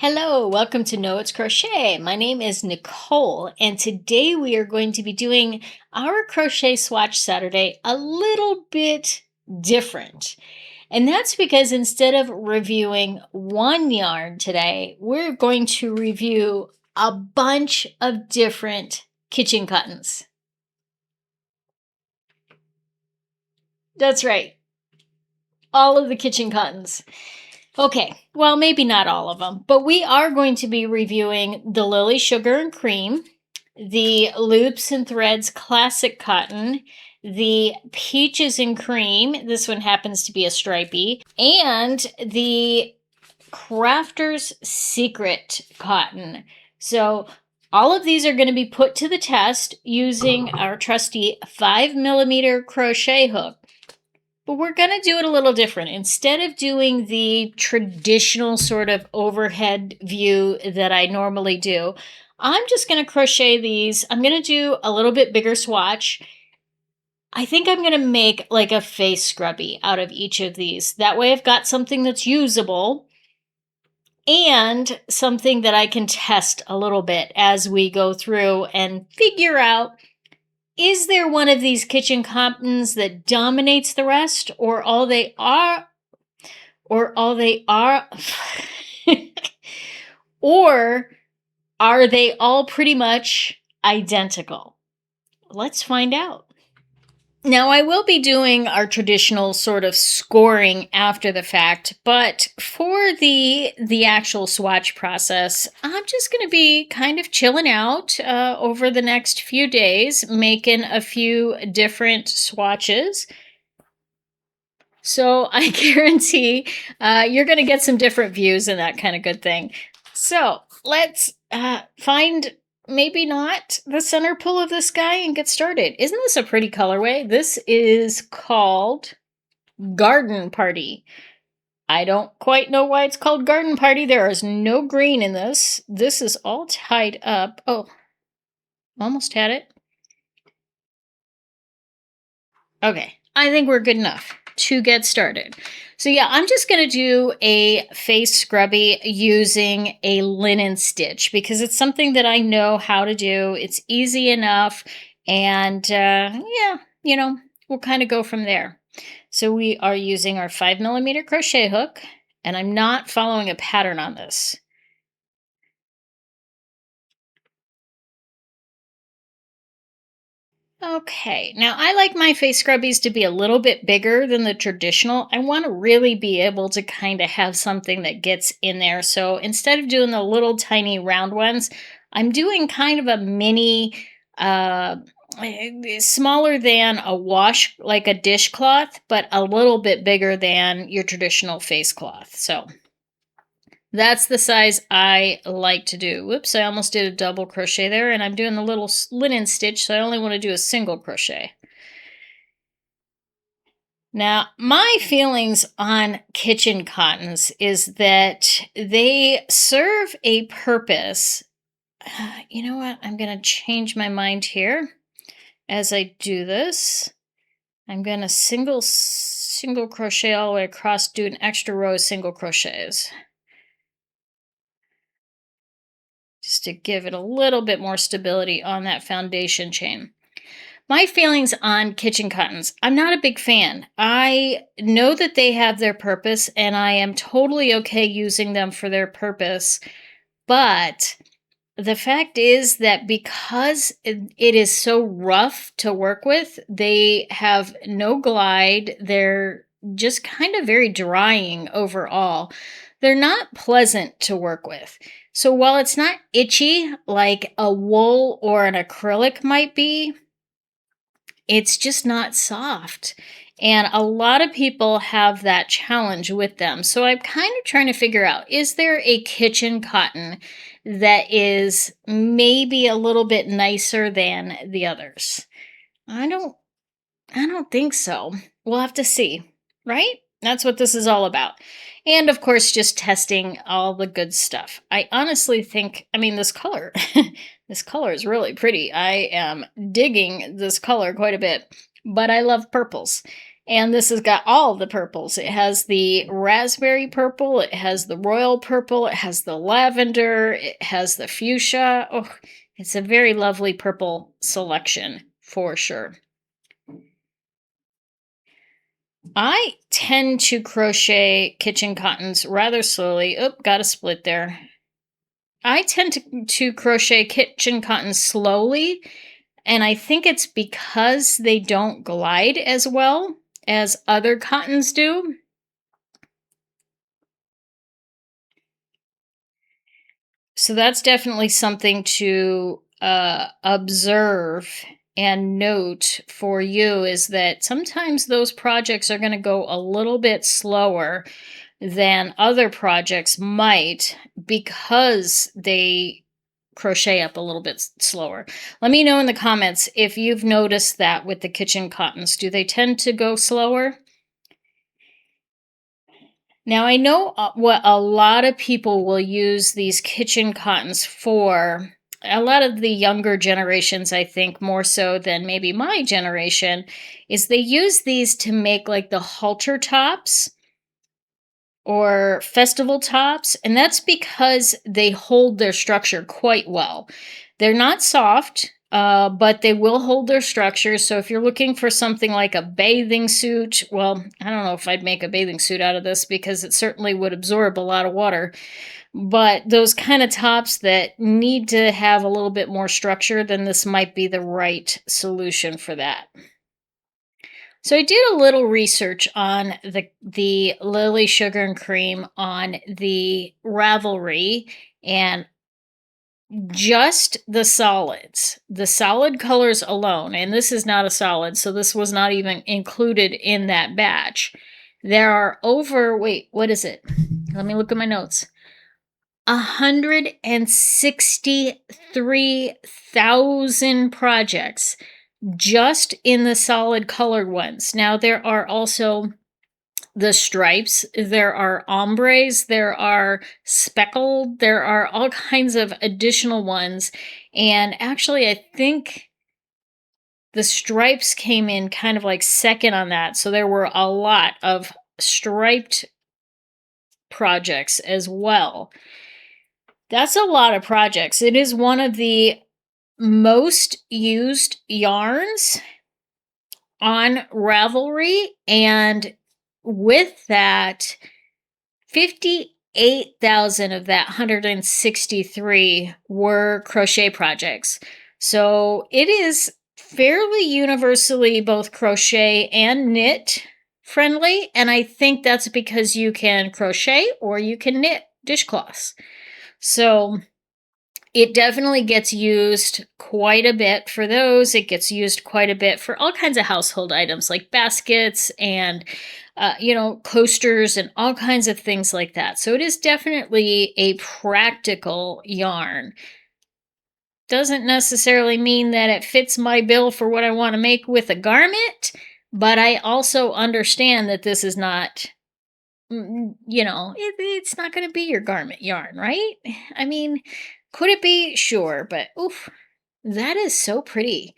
Hello, welcome to Know It's Crochet. My name is Nicole, and today we are going to be doing our Crochet Swatch Saturday a little bit different. And that's because instead of reviewing one yarn today, we're going to review a bunch of different kitchen cottons. That's right, all of the kitchen cottons. Okay, well, maybe not all of them, but we are going to be reviewing the Lily Sugar and Cream, the Loops and Threads Classic Cotton, the Peaches and Cream, this one happens to be a stripey, and the Crafter's Secret Cotton. So all of these are going to be put to the test using our trusty 5mm crochet hook. But we're going to do it a little different. Instead of doing the traditional sort of overhead view that I normally do, I'm just going to crochet these. I'm going to do a little bit bigger swatch. I think I'm going to make like a face scrubby out of each of these. That way I've got something that's usable and something that I can test a little bit as we go through and figure out, is there one of these kitchen cottons that dominates the rest, or all they are, or are they all pretty much identical? Let's find out. Now, I will be doing our traditional sort of scoring after the fact, but for the actual swatch process, I'm just going to be kind of chilling out over the next few days, making a few different swatches. So I guarantee you're going to get some different views and that kind of good thing. So let's find maybe not the center pull of this guy and get started. Isn't this a pretty colorway? This is called Garden Party. I don't quite know why it's called Garden Party. There is no green in this. This is all tied up. Oh, almost had it. Okay, I think we're good enough to get started. So yeah, I'm just going to do a face scrubby using a linen stitch because it's something that I know how to do. It's easy enough, and yeah, you know, we'll kind of go from there. So we are using our 5mm crochet hook, and I'm not following a pattern on this. Okay, now I like my face scrubbies to be a little bit bigger than the traditional. I want to really be able to kind of have something that gets in there. So instead of doing the little tiny round ones, I'm doing kind of a mini, smaller than a wash, like a dishcloth, but a little bit bigger than your traditional face cloth. So that's the size I like to do. Whoops, I almost did a double crochet there, and I'm doing the little linen stitch, so I only want to do a single crochet. Now, my feelings on kitchen cottons is that they serve a purpose. You know what? I'm going to change my mind here as I do this. I'm going to single crochet all the way across, do an extra row of single crochets, just to give it a little bit more stability on that foundation chain. My feelings on kitchen cottons, I'm not a big fan. I know that they have their purpose, and I am totally okay using them for their purpose, but the fact is that because it is so rough to work with, they have no glide. They're just kind of very drying overall. They're not pleasant to work with. So while it's not itchy like a wool or an acrylic might be, it's just not soft. And a lot of people have that challenge with them. So I'm kind of trying to figure out, is there a kitchen cotton that is maybe a little bit nicer than the others? I don't think so. We'll have to see, right? That's what this is all about. And of course, just testing all the good stuff. I honestly think, I mean, this color, this color is really pretty. I am digging this color quite a bit, but I love purples. And this has got all the purples. It has the raspberry purple, it has the royal purple, it has the lavender, it has the fuchsia. Oh, it's a very lovely purple selection for sure. I tend to crochet kitchen cottons rather slowly. Oop, got a split there. I tend to crochet kitchen cottons slowly, and I think it's because they don't glide as well as other cottons do. So that's definitely something to observe and note for you, is that sometimes those projects are going to go a little bit slower than other projects might because they crochet up a little bit slower. Let me know in the comments if you've noticed that with the kitchen cottons. Do they tend to go slower? Now, I know what a lot of people will use these kitchen cottons for. A lot of the younger generations, I think, more so than maybe my generation, is they use these to make like the halter tops or festival tops, and that's because they hold their structure quite well. They're not soft, but they will hold their structure. So if you're looking for something like a bathing suit, well, I don't know if I'd make a bathing suit out of this because it certainly would absorb a lot of water. But those kind of tops that need to have a little bit more structure, then this might be the right solution for that. So I did a little research on the Lily Sugar and Cream on the Ravelry, and just the solids, the solid colors alone, and this is not a solid, so this was not even included in that batch. There are over, wait, what is it? Let me look at my notes. 163,000 projects just in the solid colored ones. Now, there are also the stripes, there are ombres, there are speckled, there are all kinds of additional ones. And actually, I think the stripes came in kind of like second on that. So there were a lot of striped projects as well. That's a lot of projects. It is one of the most used yarns on Ravelry, and with that, 58,000 of that 163 were crochet projects. So it is fairly universally both crochet and knit friendly, and I think that's because you can crochet or you can knit dishcloths. So it definitely gets used quite a bit for those. It gets used quite a bit for all kinds of household items like baskets and, coasters and all kinds of things like that. So it is definitely a practical yarn. Doesn't necessarily mean that it fits my bill for what I want to make with a garment, but I also understand that this is not, it's not going to be your garment yarn, right? I mean, could it be? Sure, but oof, that is so pretty.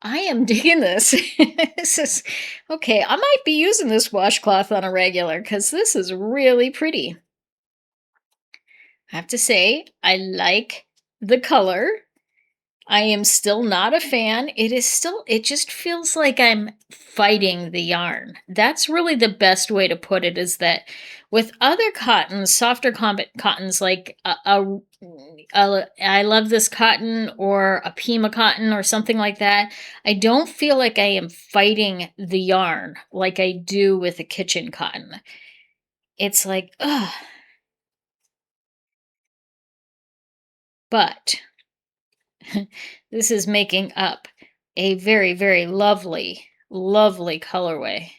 I am digging this. This is okay. I might be using this washcloth on a regular because this is really pretty. I have to say, I like the color. I am still not a fan. It just feels like I'm fighting the yarn. That's really the best way to put it, is that with other cottons, softer cottons like I love this cotton or a Pima cotton or something like that, I don't feel like I am fighting the yarn like I do with a kitchen cotton. It's like, ugh. But this is making up a very, very lovely, lovely colorway.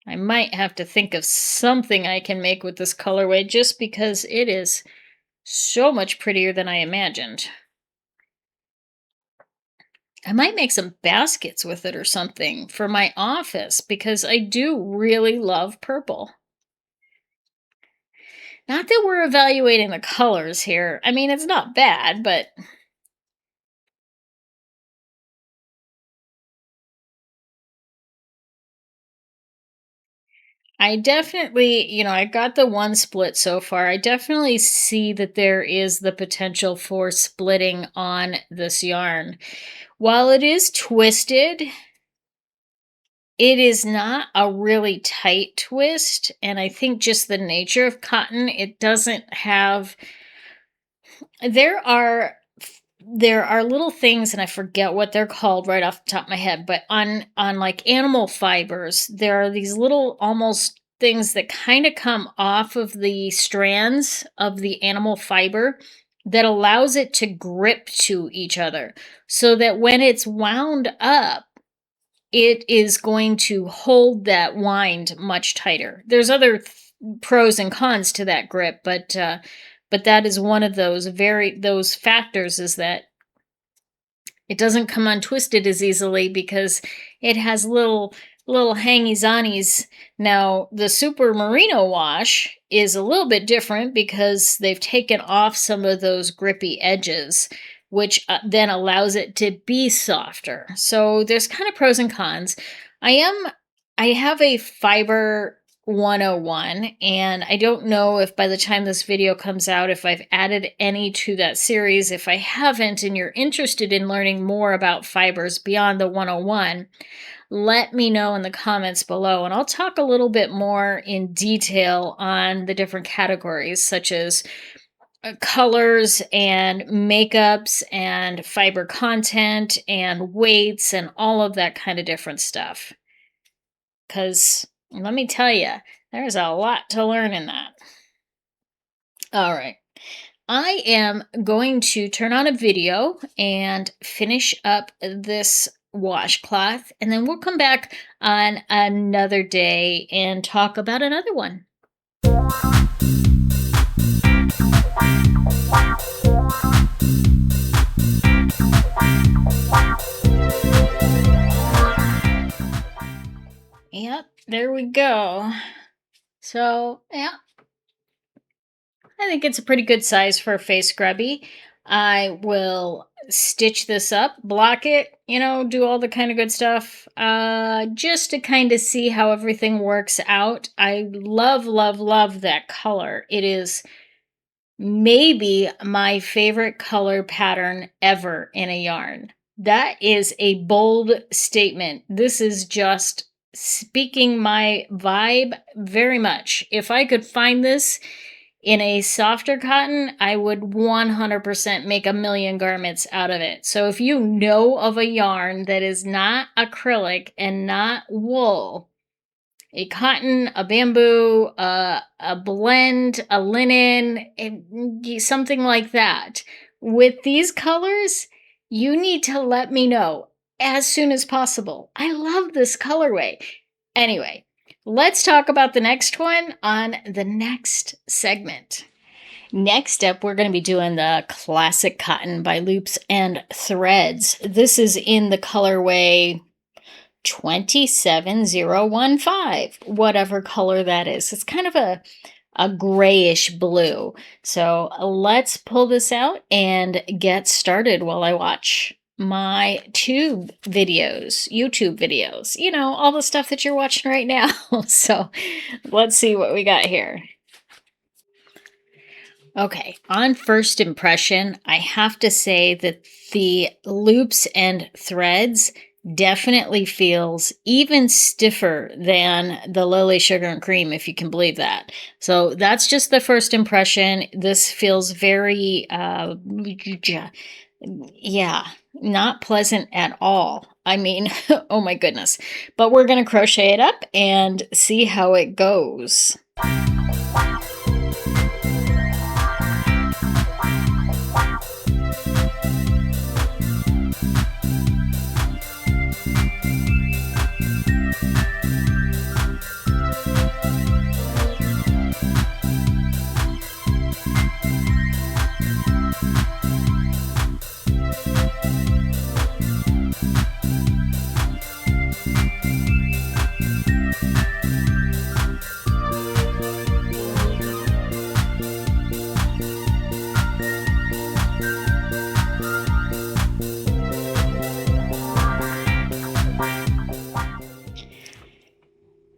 I might have to think of something I can make with this colorway just because it is so much prettier than I imagined. I might make some baskets with it or something for my office because I do really love purple. Not that we're evaluating the colors here. I mean, it's not bad, but I definitely, I got the one split so far. I definitely see that there is the potential for splitting on this yarn. While it is twisted, it is not a really tight twist. And I think just the nature of cotton, it doesn't have, there are there are little things, and I forget what they're called right off the top of my head, but on like animal fibers, there are these little almost things that kind of come off of the strands of the animal fiber that allows it to grip to each other, so that when it's wound up, it is going to hold that wind much tighter. There's other pros and cons to that grip, but that is one of those factors, is that it doesn't come untwisted as easily because it has little hangy-zannies. Now, the Super Merino wash is a little bit different because they've taken off some of those grippy edges, which then allows it to be softer. So there's kind of pros and cons. I have a fiber 101, and I don't know if by the time this video comes out, if I've added any to that series. If I haven't and you're interested in learning more about fibers beyond the 101, let me know in the comments below, and I'll talk a little bit more in detail on the different categories, such as colors and makeups and fiber content and weights and all of that kind of different stuff. Because let me tell you, there's a lot to learn in that. All right. I am going to turn on a video and finish up this washcloth, and then we'll come back on another day and talk about another one. Yep, there we go. So, yeah, I think it's a pretty good size for a face scrubby. I will stitch this up, block it, do all the kind of good stuff, just to kind of see how everything works out. I love, love, love that color. It is maybe my favorite color pattern ever in a yarn. That is a bold statement. This is just speaking my vibe very much. If I could find this in a softer cotton, I would 100% make a million garments out of it. So if you know of a yarn that is not acrylic and not wool, a cotton, a bamboo, a blend, a linen, something like that, with these colors, you need to let me know as soon as possible. I love this colorway. Anyway, let's talk about the next one on the next segment. Next up, we're going to be doing the Classic Cotton by Loops and Threads. This is in the colorway 27015, whatever color that is. It's kind of a grayish blue. So let's pull this out and get started while I watch my YouTube videos, all the stuff that you're watching right now. So let's see what we got here. Okay, on first impression, I have to say that the Loops and Threads definitely feels even stiffer than the Lily Sugar and Cream, if you can believe that. So that's just the first impression. This feels very, not pleasant at all. I mean, oh my goodness. But we're going to crochet it up and see how it goes.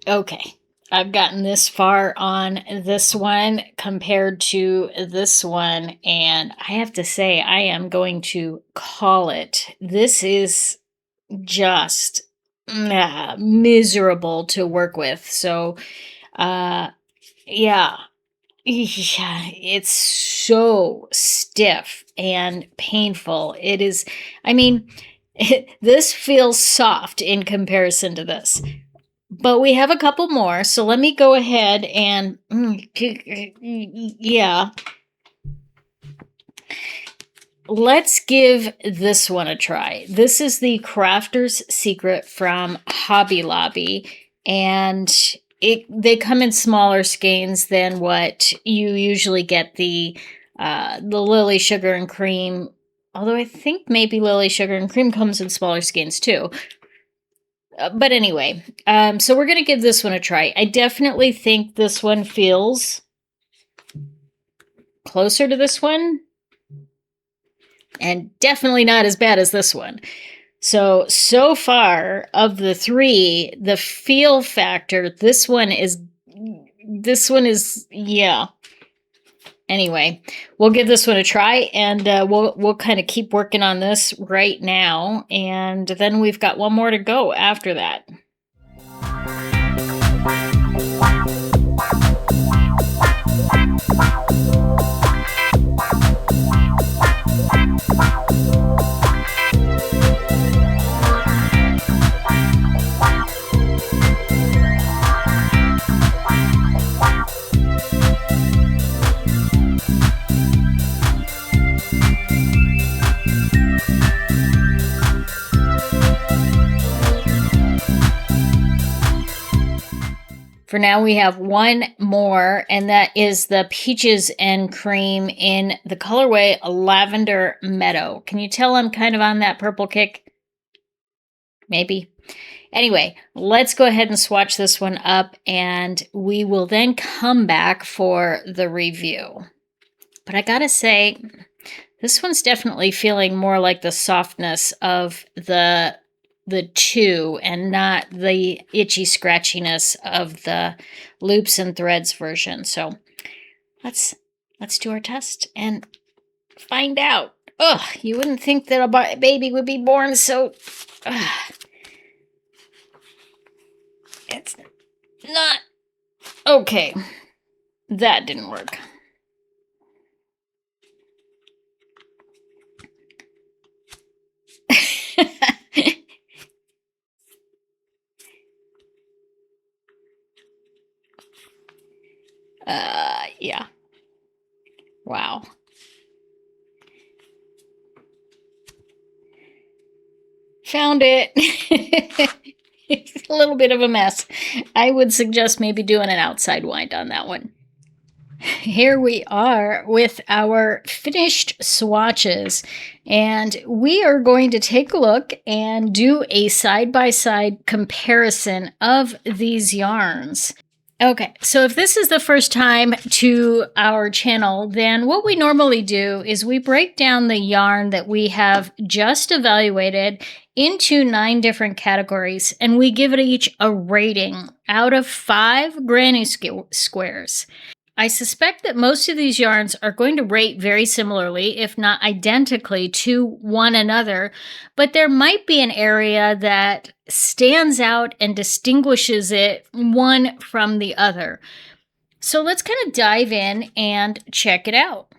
Okay, I've gotten this far on this one compared to this one, and I have to say, I am going to call it. This is just miserable to work with. So, uh, yeah. Yeah, it's so stiff and painful. It is, I mean, this feels soft in comparison to this. But we have a couple more, so let me go ahead and, yeah. Let's give this one a try. This is the Crafter's Secret from Hobby Lobby, and they come in smaller skeins than what you usually get the Lily Sugar and Cream. Although I think maybe Lily Sugar and Cream comes in smaller skeins too. But anyway, so we're going to give this one a try. I definitely think this one feels closer to this one, and definitely not as bad as this one. So far of the three, the feel factor, this one is, yeah. Anyway, we'll give this one a try, and we'll kind of keep working on this right now, and then we've got one more to go after that. For now, we have one more, and that is the Peaches and Cream in the colorway Lavender Meadow. Can you tell I'm kind of on that purple kick? Maybe. Anyway, let's go ahead and swatch this one up, and we will then come back for the review. But I gotta say, this one's definitely feeling more like the softness of the two, and not the itchy scratchiness of the loops and threads version. So let's do our test and find out. Ugh, you wouldn't think that a baby would be born so... It's not... Okay, that didn't work. Yeah. Wow. Found it. It's a little bit of a mess. I would suggest maybe doing an outside wind on that one. Here we are with our finished swatches, and we are going to take a look and do a side-by-side comparison of these yarns. Okay, so if this is the first time to our channel, then what we normally do is we break down the yarn that we have just evaluated into 9 different categories, and we give it each a rating out of 5 granny squares. I suspect that most of these yarns are going to rate very similarly, if not identically, to one another, but there might be an area that stands out and distinguishes it one from the other. So let's kind of dive in and check it out.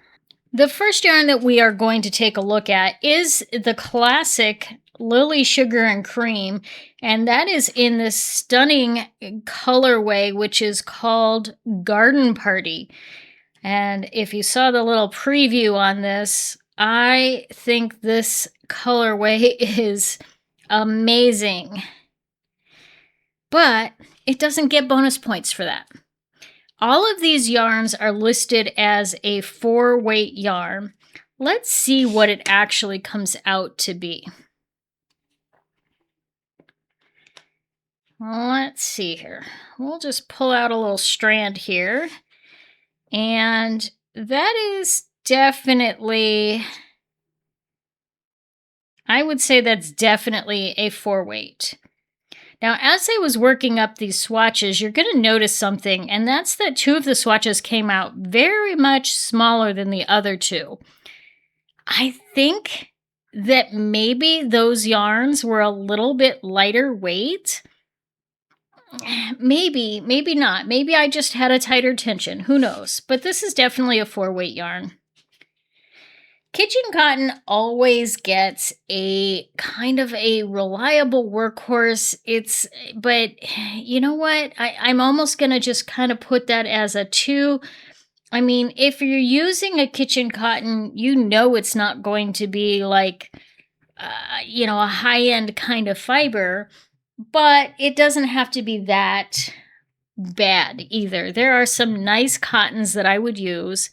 The first yarn that we are going to take a look at is the classic Lily Sugar and Cream, and that is in this stunning colorway, which is called Garden Party. And if you saw the little preview on this, I think this colorway is amazing. But it doesn't get bonus points for that. All of these yarns are listed as a 4-weight yarn. Let's see what it actually comes out to be. Let's see here. We'll just pull out a little strand here. And that is definitely, I would say that's definitely a 4-weight. Now, as I was working up these swatches, you're going to notice something, and that's that two of the swatches came out very much smaller than the other two. I think that maybe those yarns were a little bit lighter weight. Maybe, maybe not. Maybe I just had a tighter tension. Who knows? But this is definitely a 4-weight yarn. Kitchen cotton always gets a kind of a reliable workhorse. But you know what? I'm almost going to just kind of put that as a 2. I mean, if you're using a kitchen cotton, you know it's not going to be like, a high-end kind of fiber, but it doesn't have to be that bad either. There are some nice cottons that I would use,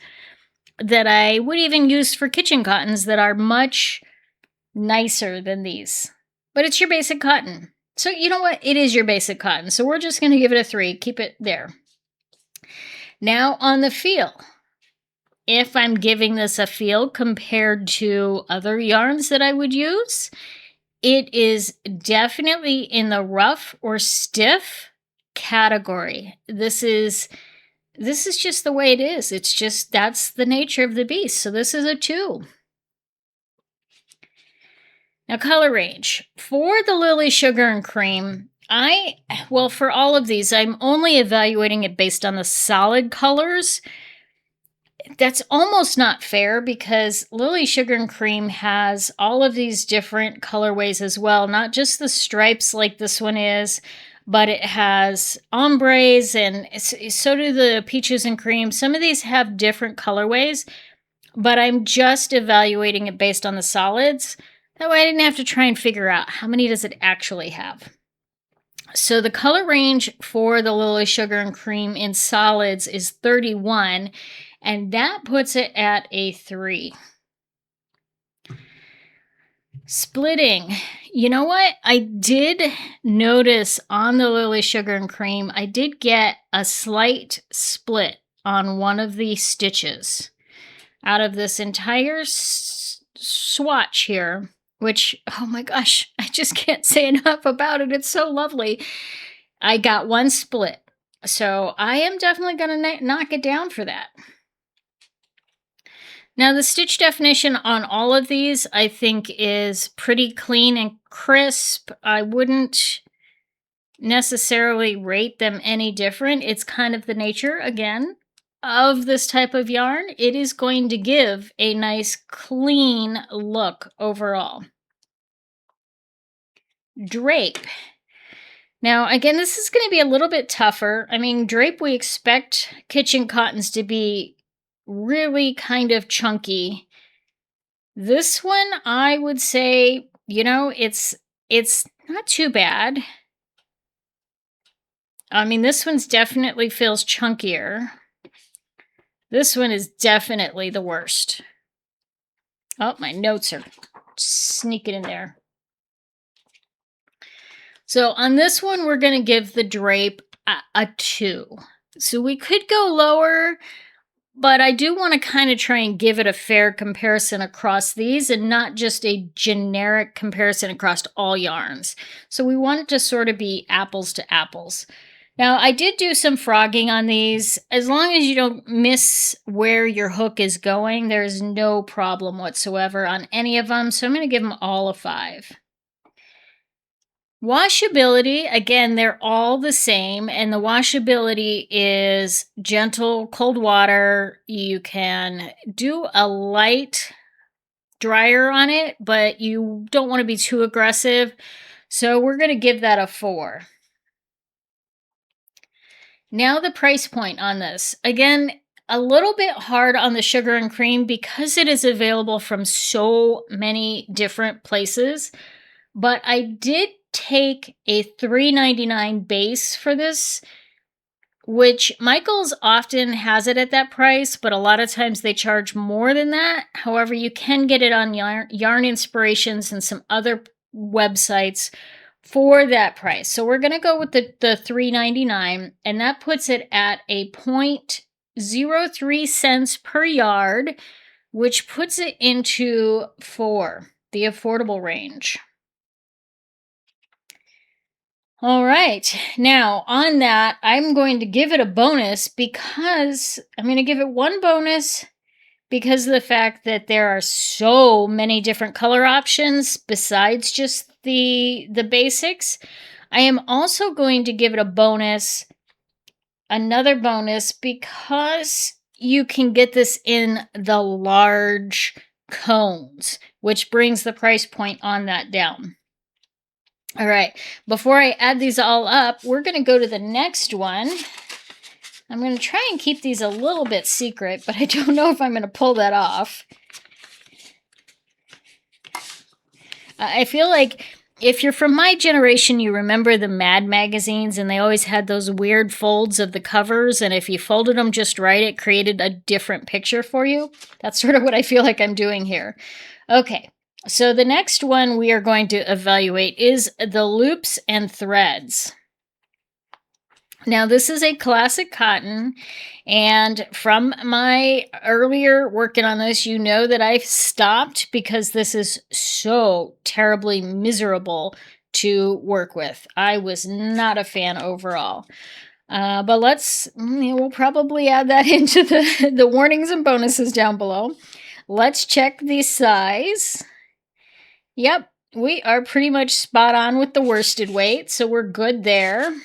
that I would even use for kitchen cottons, that are much nicer than these. But it's your basic cotton. So you know what? It is your basic cotton. So we're just going to give it a 3. Keep it there. Now on the feel. If I'm giving this a feel compared to other yarns that I would use, it is definitely in the rough or stiff category. This is just the way it is. It's just, that's the nature of the beast. So this is a 2. Now, color range. For the Lily Sugar and Cream, for all of these, I'm only evaluating it based on the solid colors. That's almost not fair, because Lily Sugar and Cream has all of these different colorways as well. Not just the stripes like this one is, but it has ombres, and so do the Peaches and Cream. Some of these have different colorways, but I'm just evaluating it based on the solids. That way I didn't have to try and figure out how many does it actually have. So the color range for the Lily Sugar and Cream in solids is 31, and that puts it at a 3. Splitting. You know what? I did notice on the Lily Sugar and Cream, I did get a slight split on one of the stitches out of this entire swatch here, which, oh my gosh, I just can't say enough about it. It's so lovely. I got one split. So I am definitely going to knock it down for that. Now, the stitch definition on all of these, I think, is pretty clean and crisp. I wouldn't necessarily rate them any different. It's kind of the nature, again, of this type of yarn. It is going to give a nice, clean look overall. Drape. Now, again, this is going to be a little bit tougher. I mean, drape, we expect kitchen cottons to be really kind of chunky. This one, I would say, it's not too bad. I mean, this one's definitely feels chunkier. This one is definitely the worst. Oh, my notes are sneaking in there. So on this one, we're going to give the drape a 2. So we could go lower, but I do want to kind of try and give it a fair comparison across these, and not just a generic comparison across all yarns. So we want it to sort of be apples to apples. Now, I did do some frogging on these. As long as you don't miss where your hook is going, there's no problem whatsoever on any of them. So I'm going to give them all a 5. Washability, again, they're all the same, and the washability is gentle, cold water. You can do a light dryer on it, but you don't want to be too aggressive. So we're going to give that a 4. Now the price point on this. Again, a little bit hard on the Sugar and Cream because it is available from so many different places, but I did take a $3.99 base for this, which Michaels often has it at that price, but a lot of times they charge more than that. However, you can get it on Yarn Inspirations and some other websites for that price. So we're going to go with the $3.99, and that puts it at a 0.03 cents per yard, which puts it into 4, the affordable range. All right. Now, on that, I'm going to give it a bonus because I'm going to give it one bonus because of the fact that there are so many different color options besides just the basics. I am also going to give it a bonus, another bonus, because you can get this in the large cones, which brings the price point on that down. All right, before I add these all up, we're going to go to the next one. I'm going to try and keep these a little bit secret, but I don't know if I'm going to pull that off. I feel like if you're from my generation, you remember the Mad magazines, and they always had those weird folds of the covers, and if you folded them just right, it created a different picture for you. That's sort of what I feel like I'm doing here. Okay, so the next one we are going to evaluate is the loops and threads. Now, this is a classic cotton, and from my earlier working on this, you know that I've stopped because this is so terribly miserable to work with. I was not a fan overall. But we'll probably add that into the warnings and bonuses down below. Let's check the size. Yep, we are pretty much spot on with the worsted weight, so we're good there.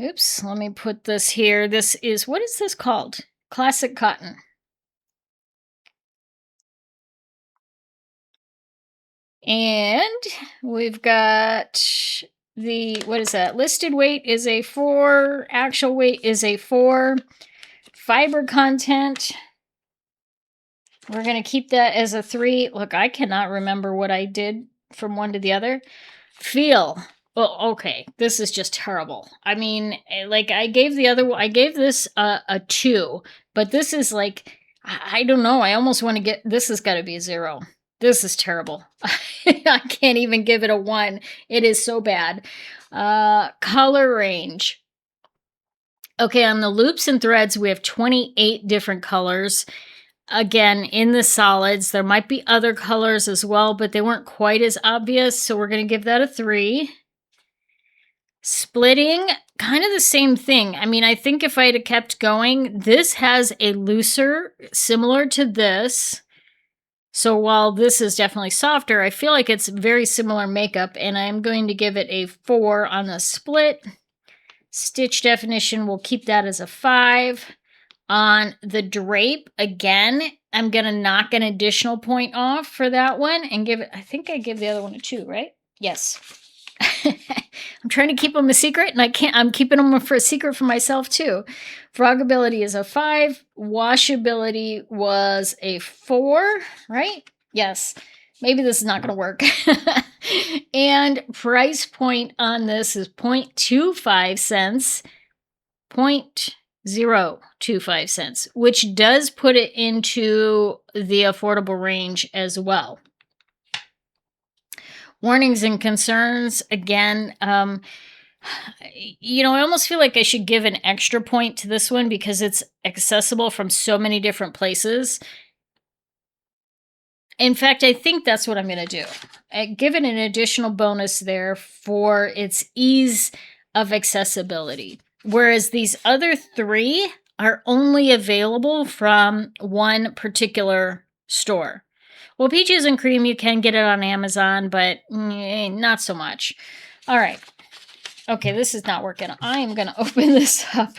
Oops, let me put this here. This is, what is this called? Classic cotton. And we've got the, what is that? Listed weight is a 4, actual weight is a 4. Fiber content, we're going to keep that as a 3. Look, I cannot remember what I did from one to the other. Feel. Well, okay, this is just terrible. I mean, like I gave this a 2, but this is like, I don't know. I almost want to get, this has got to be a 0. This is terrible. I can't even give it a 1. It is so bad. Color range. Okay, on the loops and threads, we have 28 different colors. Again, in the solids, there might be other colors as well, but they weren't quite as obvious, so we're going to give that a 3. Splitting, kind of the same thing. I mean, I think if I had kept going, this has a looser, similar to this. So while this is definitely softer, I feel like it's very similar makeup, and I'm going to give it a 4 on the split. Stitch definition, we'll keep that as a 5. On the drape, again, I'm going to knock an additional point off for that one and give it, I think I give the other one a 2, right? Yes. I'm trying to keep them a secret, and I can't. I'm keeping them for a secret for myself too. Frogability is a 5. Washability was a 4, right? Yes. Maybe this is not going to work. And price point on this is 0.25 cents. 0.025 cents, which does put it into the affordable range as well. Warnings and concerns, again, you know, I almost feel like I should give an extra point to this one because it's accessible from so many different places. In fact, I think that's what I'm going to do. Give it an additional bonus there for its ease of accessibility. Whereas these other 3 are only available from one particular store. Well, Peaches and Cream, you can get it on Amazon, but not so much. All right. Okay, this is not working. I am going to open this up.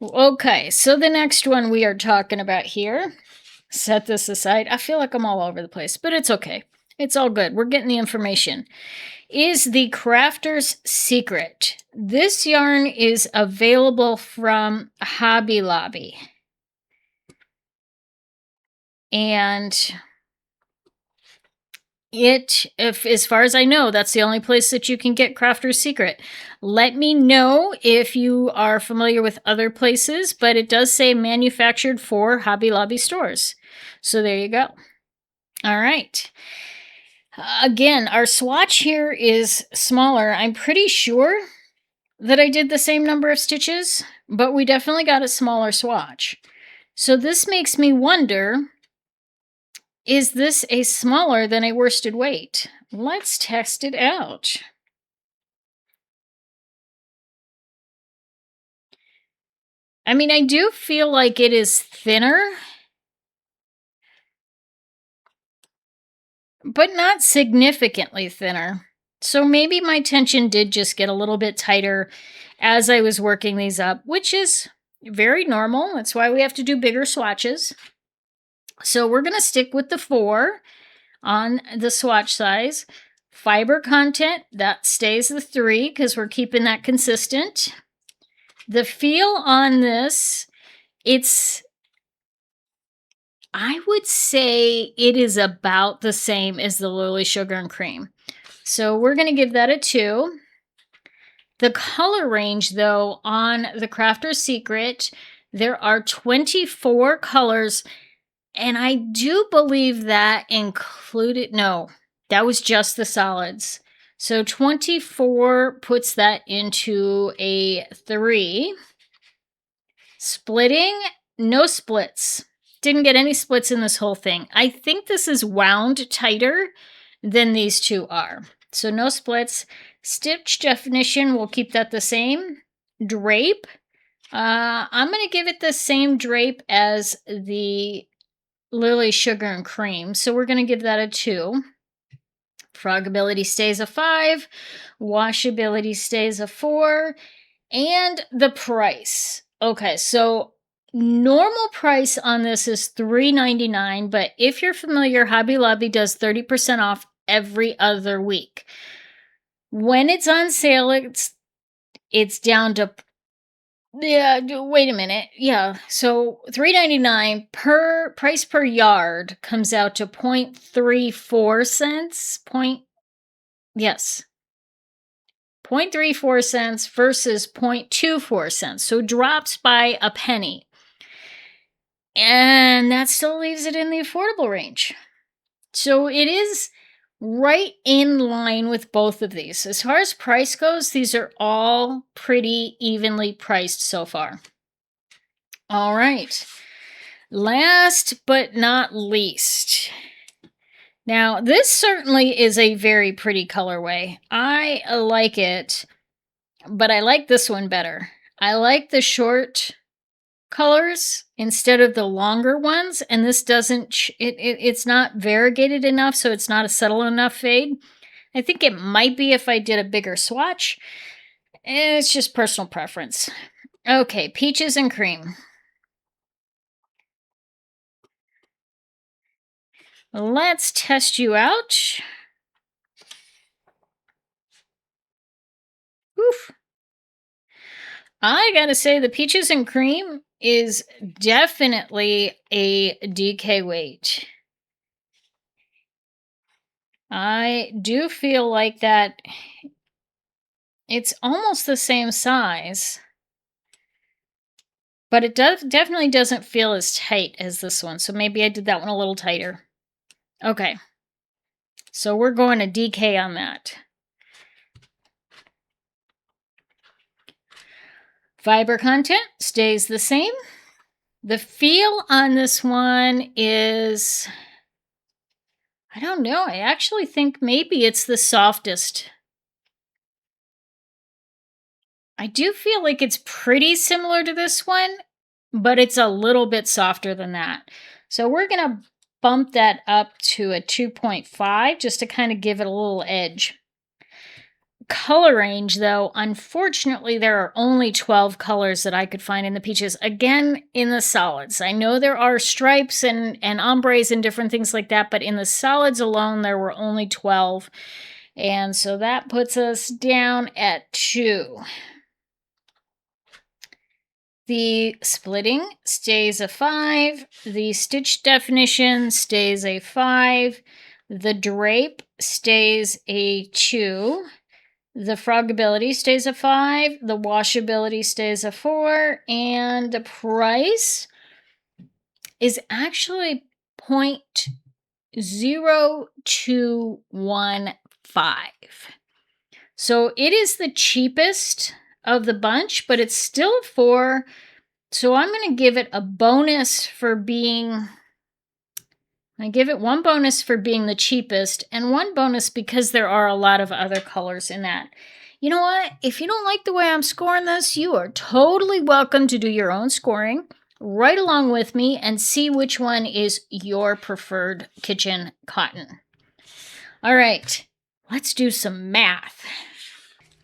Okay, so the next one we are talking about here, set this aside. I feel like I'm all over the place, but it's okay. It's all good. We're getting the information. Is the Crafter's Secret. This yarn is available from Hobby Lobby. And if as far as I know, that's the only place that you can get Crafter's Secret. Let me know if you are familiar with other places, but it does say manufactured for Hobby Lobby stores. So there you go. All right. Again, our swatch here is smaller. I'm pretty sure that I did the same number of stitches, but we definitely got a smaller swatch. So this makes me wonder, is this a smaller than a worsted weight? Let's test it out. I mean, I do feel like it is thinner, but not significantly thinner. So maybe my tension did just get a little bit tighter as I was working these up, which is very normal. That's why we have to do bigger swatches. So we're going to stick with the 4 on the swatch size. Fiber content, that stays the 3 because we're keeping that consistent. The feel on this, I would say it is about the same as the Lily Sugar and Cream. So we're going to give that a 2. The color range, though, on the Crafter's Secret, there are 24 colors, and I do believe that included, no, that was just the solids. So 24 puts that into a 3. Splitting, no splits. Didn't get any splits in this whole thing. I think this is wound tighter than these two are. So no splits. Stitch definition, we'll keep that the same. Drape, I'm going to give it the same drape as the Lily Sugar and Cream. So we're going to give that a 2. Frogability stays a 5. Washability stays a 4. And the price. Okay, so normal price on this is $3.99, but if you're familiar, Hobby Lobby does 30% off every other week. When it's on sale, it's down to, yeah, wait a minute. Yeah, so $3.99 per price per yard comes out to 0.34 cents. Yes. 0.34 cents versus 0.24 cents. So drops by a penny. And that still leaves it in the affordable range. So it is right in line with both of these. As far as price goes, these are all pretty evenly priced so far. All right. Last but not least. Now, this certainly is a very pretty colorway. I like it, but I like this one better. I like the short colors instead of the longer ones, and this doesn't, it's not variegated enough, so it's not a subtle enough fade. I think it might be if I did a bigger swatch. It's just personal preference. Okay, Peaches and Cream. Let's test you out. Oof. I gotta say, the Peaches and Cream is definitely a DK weight. I do feel like that it's almost the same size, but it definitely doesn't feel as tight as this one. So maybe I did that one a little tighter. Okay. So we're going to DK on that. Fiber content stays the same. The feel on this one is, I don't know. I actually think maybe it's the softest. I do feel like it's pretty similar to this one, but it's a little bit softer than that. So we're going to bump that up to a 2.5 just to kind of give it a little edge. Color range, though, unfortunately, there are only 12 colors that I could find in the Peaches. Again, in the solids. I know there are stripes and ombres and different things like that, but in the solids alone, there were only 12. And so that puts us down at 2. The splitting stays a 5. The stitch definition stays a 5. The drape stays a 2. The frogability stays a 5. The washability stays a 4. And the price is actually 0.0215. So it is the cheapest of the bunch, but it's still 4. So I'm going to give it a bonus for being, I give it 1 bonus for being the cheapest and 1 bonus because there are a lot of other colors in that. You know what? If you don't like the way I'm scoring this, you are totally welcome to do your own scoring right along with me and see which one is your preferred kitchen cotton. All right, let's do some math.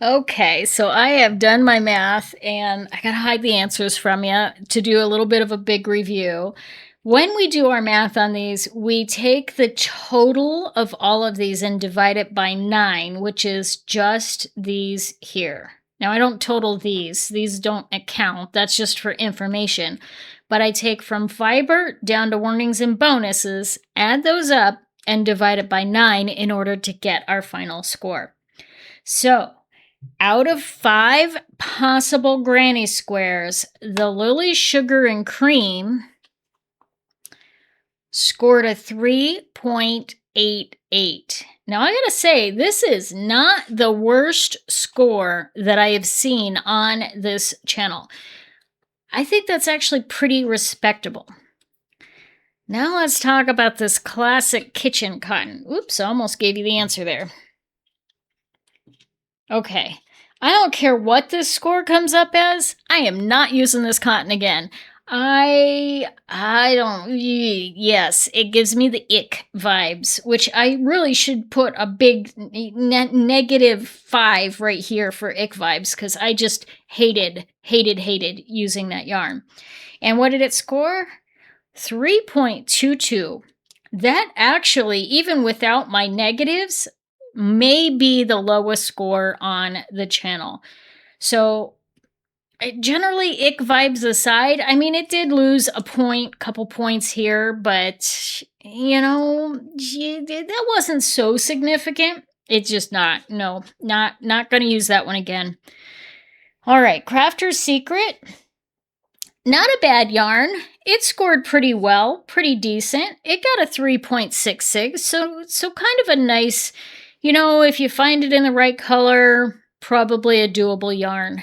Okay, so I have done my math and I gotta hide the answers from you to do a little bit of a big review. When we do our math on these, we take the total of all of these and divide it by 9, which is just these here. Now, I don't total these. These don't count. That's just for information. But I take from fiber down to warnings and bonuses, add those up, and divide it by 9 in order to get our final score. So, out of 5 possible granny squares, the Lily Sugar and Cream scored a 3.88. Now, I gotta say, this is not the worst score that I have seen on this channel. I think that's actually pretty respectable. Now let's talk about this classic kitchen cotton. Oops, I almost gave you the answer there. Okay, I don't care what this score comes up as. I am not using this cotton again. I don't, yes, it gives me the ick vibes, which I really should put a big -5 right here for ick vibes, because I just hated using that yarn. And what did it score? 3.22. That actually, even without my negatives, may be the lowest score on the channel. So generally, ick vibes aside, I mean, it did lose a point, couple points here, but, you know, that wasn't so significant. It's just not going to use that one again. All right, Crafter's Secret. Not a bad yarn. It scored pretty well, pretty decent. It got a 3.66, so kind of a nice, you know, if you find it in the right color, probably a doable yarn.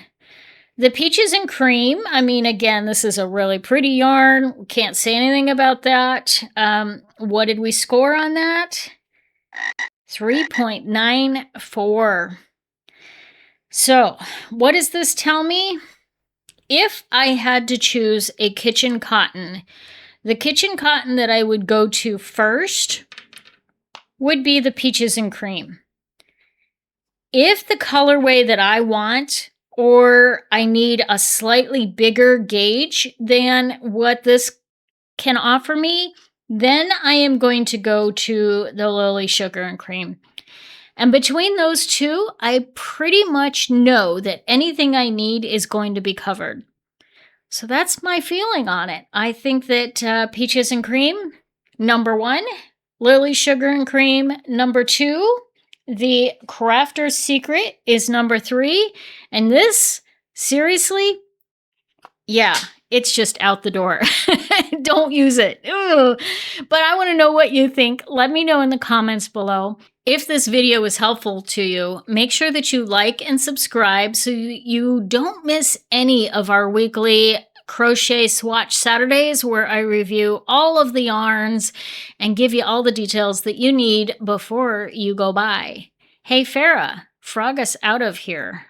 The Peaches and Cream, I mean, again, this is a really pretty yarn. Can't say anything about that. What did we score on that? 3.94. So, what does this tell me? If I had to choose a kitchen cotton, the kitchen cotton that I would go to first would be the Peaches and Cream. If the colorway that I want, or I need a slightly bigger gauge than what this can offer me, then I am going to go to the Lily Sugar and Cream. And between those two, I pretty much know that anything I need is going to be covered. So that's my feeling on it. I think that Peaches and Cream, number 1, Lily Sugar and Cream, number 2, the Crafter's Secret is number 3, and this, seriously, yeah, it's just out the door. Don't use it. Ugh. But I want to know what you think. Let me know in the comments below. If this video was helpful to you, make sure that you like and subscribe so you don't miss any of our weekly Crochet Swatch Saturdays, where I review all of the yarns and give you all the details that you need before you go buy. Hey Farah, frog us out of here.